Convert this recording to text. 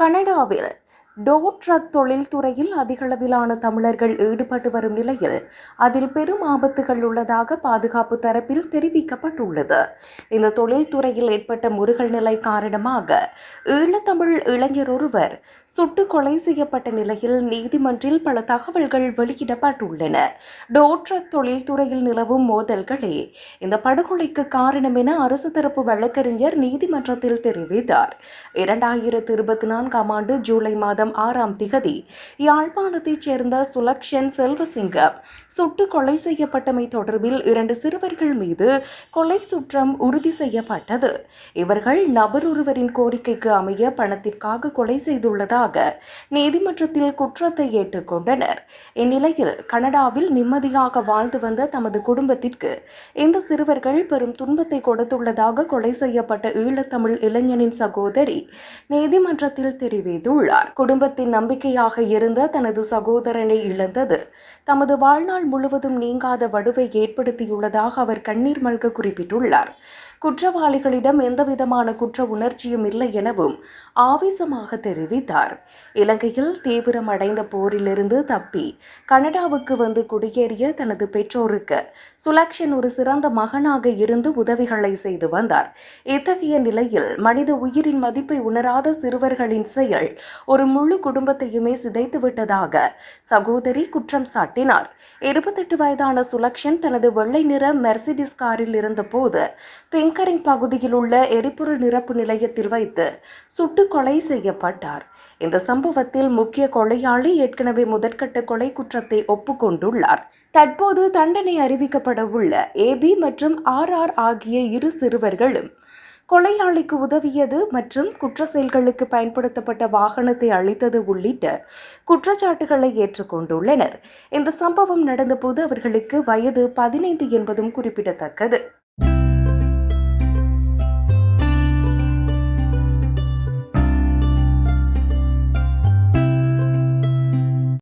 கனடாவில் to drug தொழில்துறையில் அதிகளவிலான தமிழர்கள் ஈடுபட்டு வரும் நிலையில் அதில் பெரும் ஆபத்துகள் உள்ளதாக பாதுகாப்பு தரப்பில் தெரிவிக்கப்பட்டுள்ளது. இந்த தொழில்துறையில் ஏற்பட்ட முருகல் நிலை காரணமாக ஈழத்தமிழ் இளைஞர் ஒருவர் சுட்டுக் கொலை செய்யப்பட்ட நிலையில் நீதிமன்றில் பல தகவல்கள் வெளியிடப்பட்டுள்ளன. டோ ட்ரக் தொழில்துறையில் நிலவும் மோதல்களே இந்த படுகொலைக்கு காரணம் என அரசு தரப்பு வழக்கறிஞர் நீதிமன்றத்தில் தெரிவித்தார். 2024 ஆண்டு ஜூலை மாதம் 6ஆம் திகதி யாழ்ப்பாணத்தைச் சேர்ந்த சுலக்ஷன் செல்வசிங்கம் சுட்டுக் கொலை செய்யப்பட்டமை தொடர்பில் 2 சிறுவர்கள் மீது கொலை குற்றம் உறுதி செய்யப்பட்டது. இவர்கள் நபர் ஒருவரின் கோரிக்கைக்கு அமைய பணத்திற்காக கொலை செய்துள்ளதாக நீதிமன்றத்தில் குற்றத்தை ஏற்றுக்கொண்டனர். இந்நிலையில் கனடாவில் நிம்மதியாக வாழ்ந்து வந்த தமது குடும்பத்திற்கு இந்த சிறுவர்கள் பெரும் துன்பத்தை கொடுத்துள்ளதாக கொலை செய்யப்பட்ட ஈழத்தமிழ் இளைஞனின் சகோதரி நீதிமன்றத்தில் தெரிவித்துள்ளார். குடும்பத்தின் நம்பிக்கையாக இருந்த தனது சகோதரனை இழந்தது தமது வாழ்நாள் முழுவதும் நீங்காத வடுவை ஏற்படுத்தியுள்ளதாக அவர் கண்ணீர் மல்க குறிப்பிட்டுள்ளார். குற்றவாளிகளிடம் எந்தவிதமான குற்ற உணர்ச்சியும் இல்லை எனவும் ஆவேசமாக தெரிவித்தார். இலங்கையில் தீவிரமடைந்த போரிலிருந்து தப்பி கனடாவுக்கு வந்து குடியேறிய தனது பெற்றோருக்கு சுலக்ஷன் ஒரு சிறந்த மகனாக இருந்து உதவிகளை செய்து வந்தார். இத்தகைய நிலையில் மனித உயிரின் மதிப்பை உணராத சிறுவர்களின் செயல் ஒரு முழு குடும்பத்தையுமே சிதைத்து விட்டதாக சகோதரி குற்றம் சாட்டினார். 28 வயதான சுலக்ஷன் தனது வெள்ளை நிற மெர்சிடிஸ் காரில் இருந்தபோது பிங்கரிங் பகுதியில் உள்ள எரிபொருள் நிரப்பு நிலையத்தில் வைத்து சுட்டுக் கொலை செய்யப்பட்டார். இந்த சம்பவத்தில் முக்கிய கொலையாளி ஏற்கனவே முதற்கட்ட கொலை குற்றத்தை ஒப்புக்கொண்டுள்ளார். தற்போது தண்டனை அறிவிக்கப்பட உள்ள ஏபி மற்றும் RR ஆகிய 2 சிறுவர்களும் கொலையாளிக்கு உதவியது மற்றும் குற்ற செயல்களுக்கு பயன்படுத்தப்பட்ட வாகனத்தை அளித்தது உள்ளிட்ட குற்றச்சாட்டுகளை ஏற்றுக்கொண்டுள்ளனர். இந்த சம்பவம் நடந்தபோது அவர்களுக்கு வயது 15 என்பதும் குறிப்பிடத்தக்கது.